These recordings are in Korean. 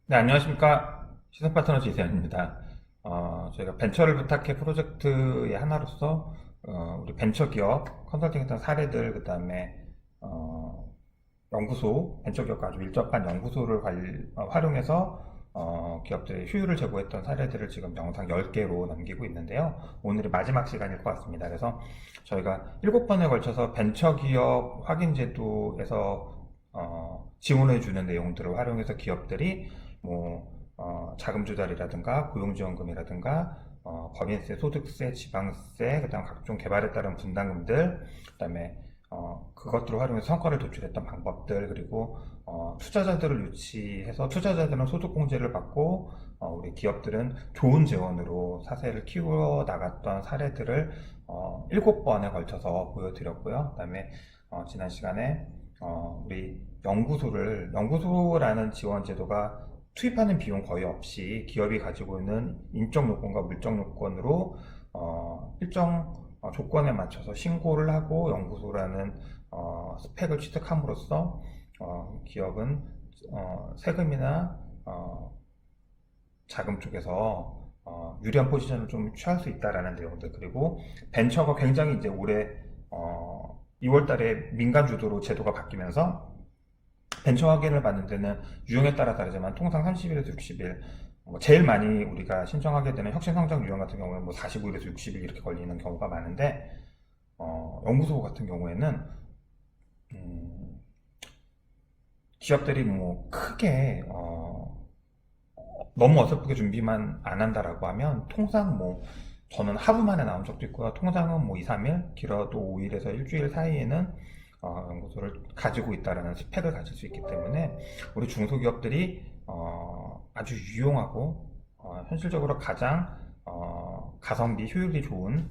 네, 안녕하십니까. 시선파트너즈 이세현입니다. 저희가 벤처를 부탁해 프로젝트의 하나로서, 우리 벤처기업 컨설팅했던 사례들, 그 다음에, 연구소, 벤처기업과 아주 밀접한 연구소를 활용해서, 기업들의 효율을 제고했던 사례들을 지금 영상 10개로 남기고 있는데요. 오늘이 마지막 시간일 것 같습니다. 그래서 저희가 7번에 걸쳐서 벤처기업 확인제도에서 지원해주는 내용들을 활용해서 기업들이 자금 조달이라든가 고용지원금이라든가 법인세, 소득세, 지방세, 그다음 각종 개발에 따른 분담금들, 그다음에 그것들을 활용해서 성과를 도출했던 방법들, 그리고 투자자들을 유치해서 투자자들은 소득공제를 받고 우리 기업들은 좋은 재원으로 사세를 키워 나갔던 사례들을 7번에 걸쳐서 보여드렸고요. 그다음에 지난 시간에 우리 연구소라는 지원 제도가 투입하는 비용 거의 없이 기업이 가지고 있는 인적 요건과 물적 요건으로 일정 조건에 맞춰서 신고를 하고 연구소라는 스펙을 취득함으로써 기업은 세금이나 자금 쪽에서 유리한 포지션을 좀 취할 수 있다라는 내용들, 그리고 벤처가 굉장히 이제 올해 2월 달에 민간 주도로 제도가 바뀌면서 벤처 확인을 받는 데는 유형에 따라 다르지만 통상 30일에서 60일, 제일 많이 우리가 신청하게 되는 혁신성장 유형 같은 경우는 45일에서 60일 이렇게 걸리는 경우가 많은데, 연구소 같은 경우에는 음, 기업들이 크게 너무 어설프게 준비만 안 한다라고 하면 통상 저는 하루 만에 나온 적도 있고요. 통상은 2, 3일, 길어도 5일에서 일주일 사이에는 연구소를 가지고 있다라는 스펙을 가질 수 있기 때문에 우리 중소기업들이 아주 유용하고 현실적으로 가장 가성비 효율이 좋은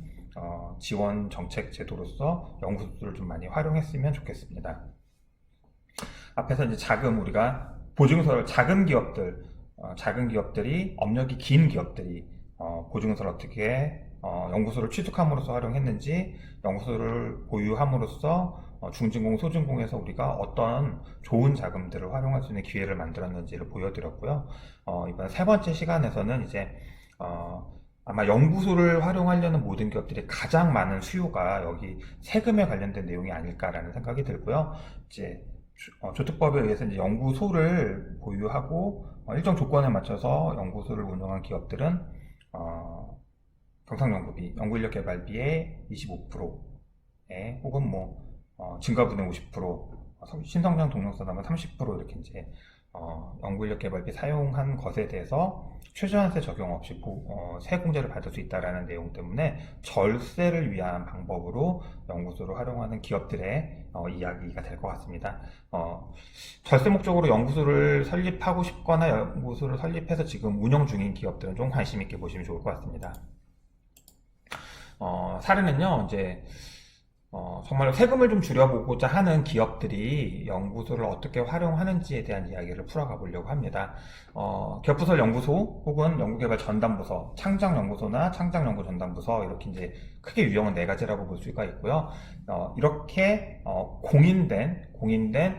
지원 정책 제도로서 연구소를 좀 많이 활용했으면 좋겠습니다. 앞에서 이제 우리가 보증서를 작은 기업들이 업력이 긴 기업들이 보증서를 어떻게 연구소를 취득함으로써 활용했는지, 연구소를 보유함으로써 중진공, 소진공에서 우리가 어떤 좋은 자금들을 활용할 수 있는 기회를 만들었는지를 보여드렸고요. 이번 세 번째 시간에서는 이제 아마 연구소를 활용하려는 모든 기업들이 가장 많은 수요가 여기 세금에 관련된 내용이 아닐까라는 생각이 들고요. 이제 조특법에 의해서 이제 연구소를 보유하고 일정 조건에 맞춰서 연구소를 운영한 기업들은 경상연구비, 연구인력개발비의 25%에 혹은 증가분의 50%, 신성장 동력사담은 30% 이렇게 이제 연구인력개발비 사용한 것에 대해서 최저한세 적용 없이 세공제를 받을 수 있다는 내용 때문에 절세를 위한 방법으로 연구소를 활용하는 기업들의 이야기가 될 것 같습니다. 절세 목적으로 연구소를 설립하고 싶거나 연구소를 설립해서 지금 운영 중인 기업들은 좀 관심 있게 보시면 좋을 것 같습니다. 사례는요, 이제 정말 세금을 좀 줄여보고자 하는 기업들이 연구소를 어떻게 활용하는지에 대한 이야기를 풀어가 보려고 합니다. 기업부설 연구소 혹은 연구개발 전담부서, 창작연구소나 창작연구전담부서, 이렇게 이제 크게 유형은 네 가지라고 볼 수가 있고요. 이렇게 공인된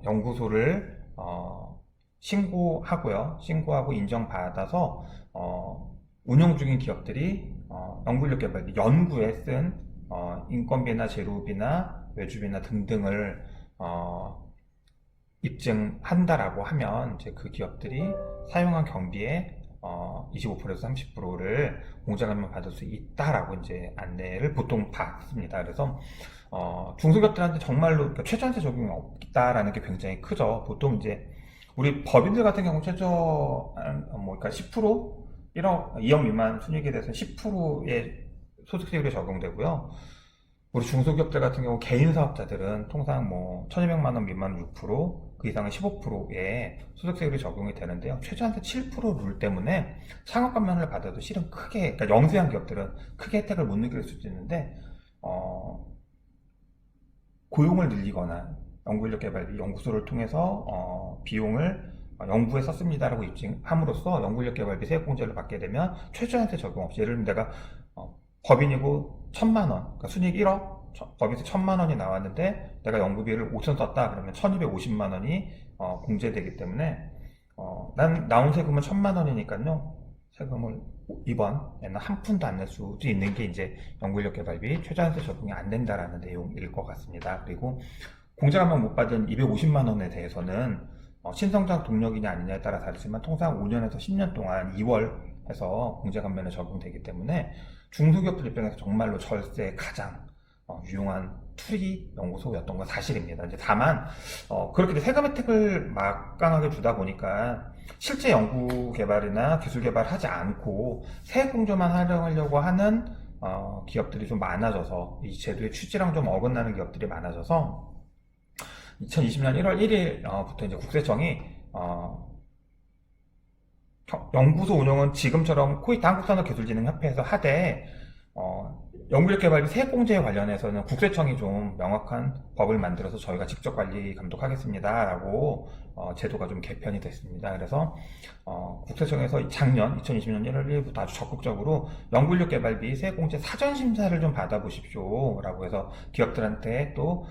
연구소를 신고하고 인정받아서 운영 중인 기업들이 연구인력개발비, 연구에 쓴 인건비나 재료비나 외주비나 등등을 입증한다라고 하면 이제 그 기업들이 사용한 경비의 25%에서 30%를 공제감면 받을 수 있다라고 이제 안내를 보통 받습니다. 그래서 중소기업들한테 정말로 그러니까 최저한세 적용이 없다라는 게 굉장히 크죠. 보통 이제 우리 법인들 같은 경우 그러니까 10% 1억, 2억 미만 순이익에 대해서 10%의 소득세율이 적용되고요. 우리 중소기업들 같은 경우 개인 사업자들은 통상 1200만 원 미만 6%, 그 이상은 15%의 소득세율이 적용이 되는데요. 최저한테 7%룰 때문에 상업 감면을 받아도 실은 그러니까 영세한 기업들은 크게 혜택을 못 느낄 수도 있는데, 고용을 늘리거나 연구인력개발비 연구소를 통해서 비용을 연구에 썼습니다라고 입증함으로써 연구인력개발비 세액공제를 받게 되면 최저한테 적용 없이, 예를 들면 내가 법인이고 1000만 원, 그러니까 순이익 1억, 법인세 1000만 원이 나왔는데 내가 연구비를 5천 썼다 그러면 1250만 원이 공제되기 때문에 나온 세금은 1,000만 원이니까요. 세금을 이번에는 한 푼도 안 낼 수도 있는 게 이제 연구인력 개발비 최저한세 적용이 안 된다라는 내용일 것 같습니다. 그리고 공제감면 못 받은 250만 원에 대해서는 신성장 동력이냐 아니냐에 따라 다르지만 통상 5년에서 10년 동안 2월 해서 공제감면에 적용되기 때문에 중소기업들 입장에서 정말로 절세에 가장 유용한 투기 연구소였던 건 사실입니다. 이제 다만 그렇게 세금 혜택을 막강하게 주다 보니까 실제 연구 개발이나 기술 개발하지 않고 세액 공제만 활용하려고 하는 기업들이 좀 많아져서 이 제도의 취지랑 좀 어긋나는 기업들이 많아져서 2020년 1월 1일부터 이제 국세청이 연구소 운영은 지금처럼 코이타 한국산업기술진흥협회에서 하되 연구력 개발비 세액공제에 관련해서는 국세청이 좀 명확한 법을 만들어서 저희가 직접 관리 감독하겠습니다 라고 제도가 좀 개편이 됐습니다. 그래서 국세청에서 작년 2020년 1월 1일부터 아주 적극적으로 연구력 개발비 세액공제 사전심사를 좀 받아보십시오 라고 해서 기업들한테 또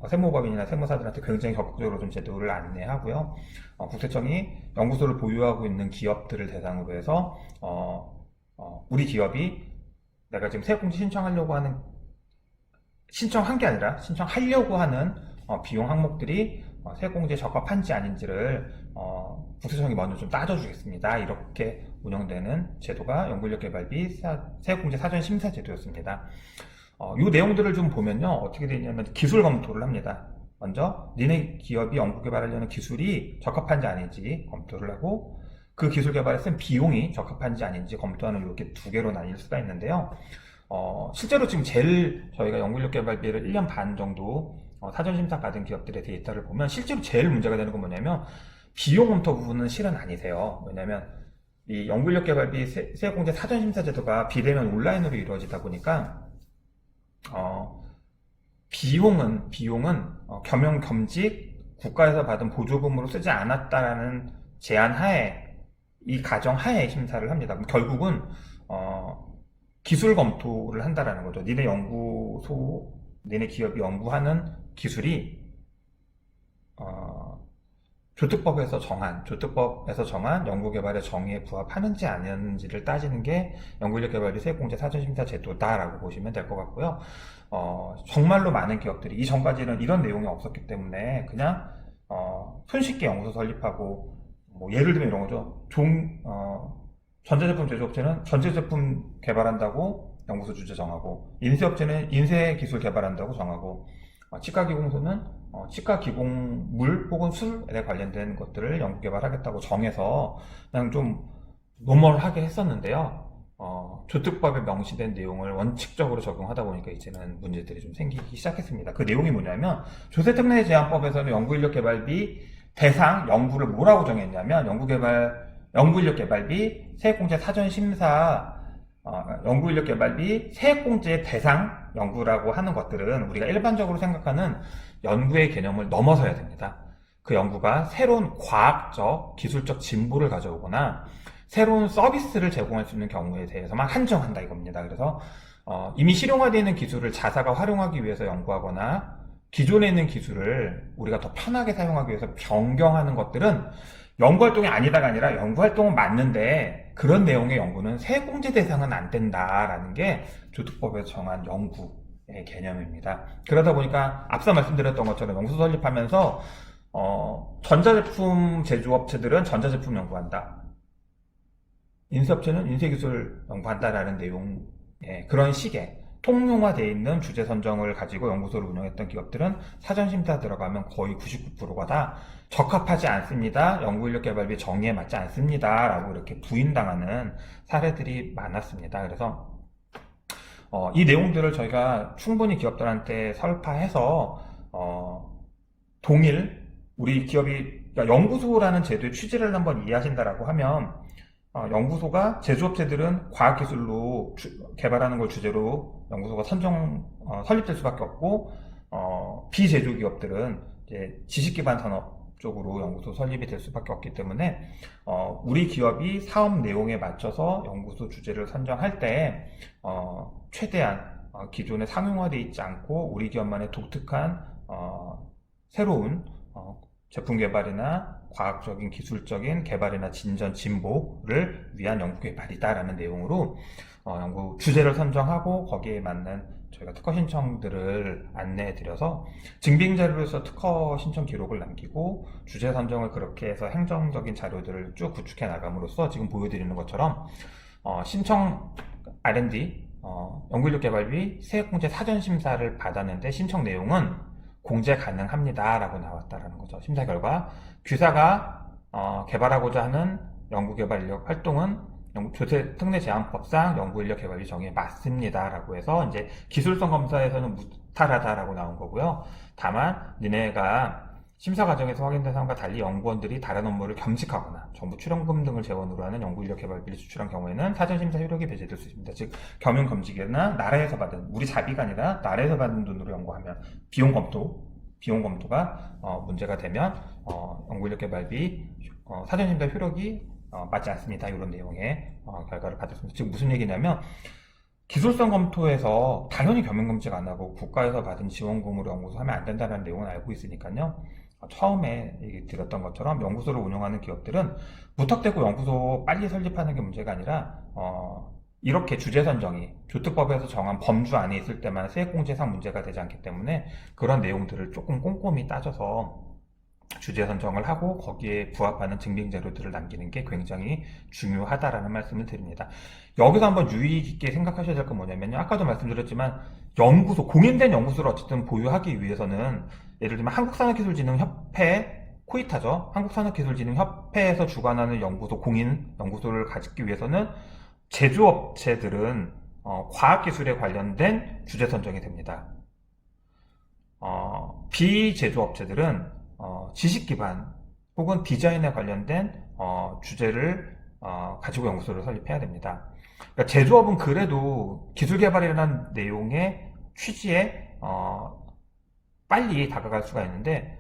세무법인이나 세무사들한테 굉장히 적극적으로 좀 제도를 안내하고요. 국세청이 연구소를 보유하고 있는 기업들을 대상으로 해서 우리 기업이 내가 지금 세액공제 신청한 게 아니라 신청하려고 하는 비용 항목들이 세액공제에 적합한지 아닌지를 국세청이 먼저 좀 따져주겠습니다. 이렇게 운영되는 제도가 연구인력 개발비 세액공제 사전심사 제도였습니다. 이 내용들을 좀 보면요, 어떻게 되냐면 기술 검토를 합니다. 먼저 니네 기업이 연구 개발하려는 기술이 적합한지 아닌지 검토를 하고 그 기술 개발에 쓴 비용이 적합한지 아닌지 검토하는 이렇게 두 개로 나뉠 수가 있는데요. 실제로 지금 제일 저희가 연구인력 개발비를 1년 반 정도 사전심사 받은 기업들의 데이터를 보면 실제로 제일 문제가 되는 건 뭐냐면 비용 검토 부분은 실은 아니세요. 왜냐면 이 연구인력 개발비 세액공제 사전심사 제도가 비대면 온라인으로 이루어지다 보니까 비용은 겸용 겸직 국가에서 받은 보조금으로 쓰지 않았다라는 제한 하에 이 가정 하에 심사를 합니다. 그럼 결국은 기술 검토를 한다라는 거죠. 니네 기업이 연구하는 기술이 조특법에서 정한 연구개발의 정의에 부합하는지 아니는지를 따지는 게 연구인력 개발비 세액공제 사전심사 제도다라고 보시면 될 것 같고요. 정말로 많은 기업들이 이전까지는 이런 내용이 없었기 때문에 그냥 손쉽게 연구소 설립하고 뭐 예를 들면 이런 거죠. 전자제품 제조업체는 전자제품 개발한다고 연구소 주제 정하고, 인쇄업체는 인쇄기술 개발한다고 정하고, 치과기공소는 치과기공물 혹은 술에 관련된 것들을 연구 개발하겠다고 정해서 그냥 좀 노멀하게 했었는데요. 조특법에 명시된 내용을 원칙적으로 적용하다 보니까 이제는 문제들이 좀 생기기 시작했습니다. 그 내용이 뭐냐면 조세특례제한법에서는 연구인력 개발비 대상 연구를 뭐라고 정했냐면 연구인력 개발비 세액공제 사전심사 연구인력 개발비 세액공제 대상 연구라고 하는 것들은 우리가 일반적으로 생각하는 연구의 개념을 넘어서야 됩니다. 그 연구가 새로운 과학적, 기술적 진보를 가져오거나 새로운 서비스를 제공할 수 있는 경우에 대해서만 한정한다 이겁니다. 그래서 이미 실용화되어 있는 기술을 자사가 활용하기 위해서 연구하거나 기존에 있는 기술을 우리가 더 편하게 사용하기 위해서 변경하는 것들은 연구활동이 아니다가 아니라 연구활동은 맞는데 그런 내용의 연구는 세액공제 대상은 안 된다라는 게 조특법에서 정한 연구의 개념입니다. 그러다 보니까 앞서 말씀드렸던 것처럼 연구소 설립하면서 전자제품 제조업체들은 전자제품 연구한다, 인쇄업체는 인쇄기술 연구한다라는 내용의 그런 식의 통용화되어 있는 주제 선정을 가지고 연구소를 운영했던 기업들은 사전심사 들어가면 거의 99%가 다 적합하지 않습니다, 연구인력 개발비 정의에 맞지 않습니다 라고 이렇게 부인당하는 사례들이 많았습니다. 그래서 이 내용들을 저희가 충분히 기업들한테 설파해서 동일 우리 기업이 연구소라는 제도의 취지를 한번 이해하신다라고 하면 연구소가 제조업체들은 과학기술로 개발하는 걸 주제로 연구소가 설립될 수밖에 없고, 비제조 기업들은 이제 지식기반 산업 쪽으로 연구소 설립이 될 수밖에 없기 때문에, 우리 기업이 사업 내용에 맞춰서 연구소 주제를 선정할 때, 최대한 기존에 상용화되어 있지 않고 우리 기업만의 독특한 새로운 제품 개발이나 과학적인 기술적인 개발이나 진전 진보를 위한 연구 개발이다라는 내용으로 연구 주제를 선정하고 거기에 맞는 저희가 특허 신청들을 안내해 드려서 증빙 자료로서 특허 신청 기록을 남기고 주제 선정을 그렇게 해서 행정적인 자료들을 쭉 구축해 나감으로써 지금 보여드리는 것처럼 신청 R&D 연구인력 개발비 세액공제 사전 심사를 받았는데 신청 내용은 공제 가능합니다 라고 나왔다라는 거죠. 심사 결과 귀사가 개발하고자 하는 연구개발 인력 활동은 조세 특례 제한법상 연구인력 개발비 정의에 맞습니다 라고 해서 이제 기술성 검사에서는 무탈하다라고 나온 거고요. 다만 니네가 심사 과정에서 확인된 사항과 달리 연구원들이 다른 업무를 겸직하거나 정부 출연금 등을 재원으로 하는 연구인력 개발비를 지출한 경우에는 사전심사 효력이 배제될 수 있습니다. 즉 겸용 겸직이나 나라에서 받은 우리 자비가 아니라 나라에서 받은 돈으로 연구하면 비용 검토가 문제가 되면 연구인력 개발비 사전심사 효력이 맞지 않습니다. 이런 내용의 결과를 받았습니다. 즉 무슨 얘기냐면 기술성 검토에서 당연히 겸용 검직 안 하고 국가에서 받은 지원금으로 연구소 하면 안 된다는 내용은 알고 있으니까요. 처음에 얘기 드렸던 것처럼 연구소를 운영하는 기업들은 무턱대고 연구소 빨리 설립하는 게 문제가 아니라 이렇게 주제 선정이 조특법에서 정한 범주 안에 있을 때만 세액공제상 문제가 되지 않기 때문에 그런 내용들을 조금 꼼꼼히 따져서 주제 선정을 하고 거기에 부합하는 증빙 자료들을 남기는 게 굉장히 중요하다라는 말씀을 드립니다. 여기서 한번 유의 깊게 생각하셔야 될 건 뭐냐면요. 아까도 말씀드렸지만 연구소, 공인된 연구소를 어쨌든 보유하기 위해서는 예를 들면 한국산업기술진흥협회 코이타죠. 한국산업기술진흥협회에서 주관하는 연구소, 공인 연구소를 가지기 위해서는 제조업체들은 과학기술에 관련된 주제 선정이 됩니다. 비제조업체들은 지식 기반 혹은 디자인에 관련된 주제를 가지고 연구소를 설립해야 됩니다. 그러니까 제조업은 그래도 기술 개발이라는 내용의 취지에 빨리 다가갈 수가 있는데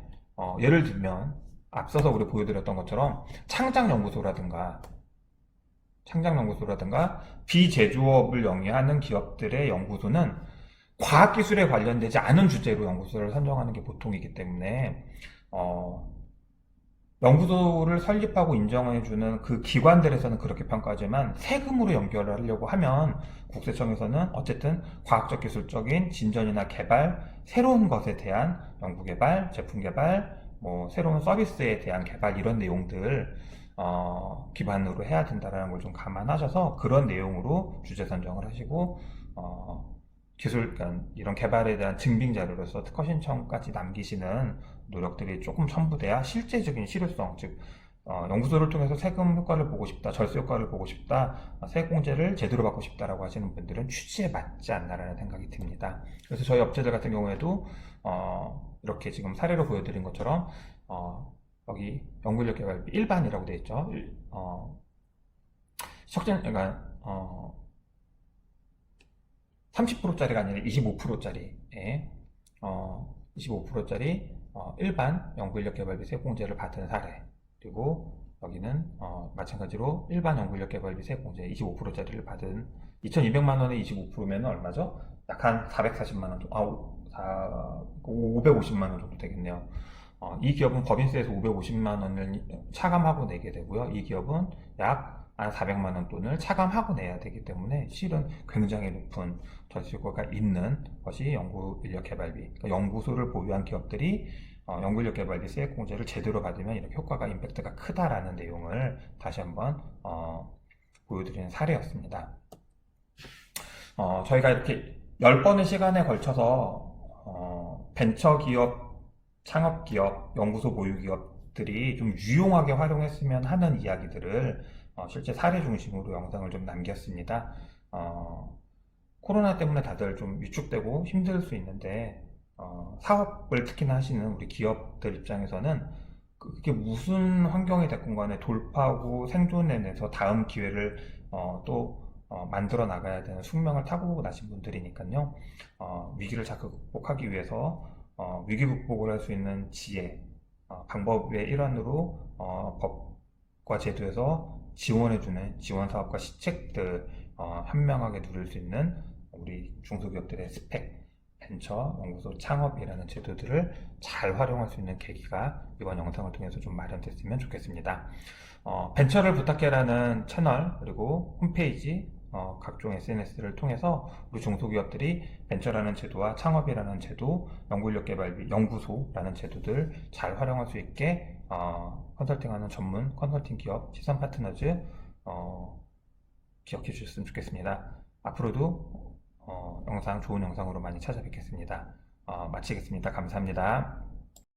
예를 들면 앞서서 우리 보여드렸던 것처럼 창작연구소라든가 비제조업을 영위하는 기업들의 연구소는 과학기술에 관련되지 않은 주제로 연구소를 선정하는 게 보통이기 때문에 연구소를 설립하고 인정해주는 그 기관들에서는 그렇게 평가하지만 세금으로 연결을 하려고 하면 국세청에서는 어쨌든 과학적 기술적인 진전이나 개발, 새로운 것에 대한 연구개발, 제품개발, 뭐 새로운 서비스에 대한 개발 이런 내용들 기반으로 해야 된다는 걸 좀 감안하셔서 그런 내용으로 주제 선정을 하시고 그러니까 이런 개발에 대한 증빙 자료로서 특허 신청까지 남기시는 노력들이 조금 첨부돼야 실제적인 실효성, 즉 연구소를 통해서 세금 효과를 보고 싶다, 절세 효과를 보고 싶다, 세액 공제를 제대로 받고 싶다라고 하시는 분들은 취지에 맞지 않나라는 생각이 듭니다. 그래서 저희 업체들 같은 경우에도 이렇게 지금 사례로 보여드린 것처럼 여기 연구인력 개발비 일반이라고 되어 있죠. 그러니까 30%짜리가 아니라 25%짜리에 25%짜리 일반 연구인력 개발비 세액공제를 받은 사례, 그리고 여기는 마찬가지로 일반 연구인력 개발비 세액공제 25%짜리를 받은 2,200만 원에 25%면 얼마죠? 약 한 440만 원 정도, 550만 원 정도 되겠네요. 이 기업은 법인세에서 550만 원을 차감하고 내게 되고요. 이 기업은 약 한 400만 원 돈을 차감하고 내야 되기 때문에 실은 굉장히 높은 절세효과가 있는 것이 연구인력 개발비. 그러니까 연구소를 보유한 기업들이 연구인력 개발비 세액공제를 제대로 받으면 이렇게 효과가 임팩트가 크다라는 내용을 다시 한번 보여드리는 사례였습니다. 저희가 이렇게 10번의 시간에 걸쳐서 벤처기업, 창업기업, 연구소 보유기업들이 좀 유용하게 활용했으면 하는 이야기들을 실제 사례 중심으로 영상을 좀 남겼습니다. 코로나 때문에 다들 좀 위축되고 힘들 수 있는데 사업을 특히나 하시는 우리 기업들 입장에서는 그게 무슨 환경이 됐건 간에 돌파하고 생존해내서 다음 기회를 또 만들어 나가야 되는 숙명을 타고 나신 분들이니까요. 위기를 자꾸 극복하기 위해서 위기 극복을 할 수 있는 지혜, 방법의 일환으로 법과 제도에서 지원해주는 지원사업과 시책들 현명하게 누릴 수 있는 우리 중소기업들의 스펙, 벤처, 연구소 창업이라는 제도들을 잘 활용할 수 있는 계기가 이번 영상을 통해서 좀 마련됐으면 좋겠습니다. 벤처를 부탁해라는 채널 그리고 홈페이지 각종 SNS를 통해서 우리 중소기업들이 벤처라는 제도와 창업이라는 제도, 연구인력개발비, 연구소라는 제도들 잘 활용할 수 있게 컨설팅하는 전문 컨설팅 기업 시선 파트너즈 기억해 주셨으면 좋겠습니다. 앞으로도 좋은 영상으로 많이 찾아뵙겠습니다. 마치겠습니다. 감사합니다.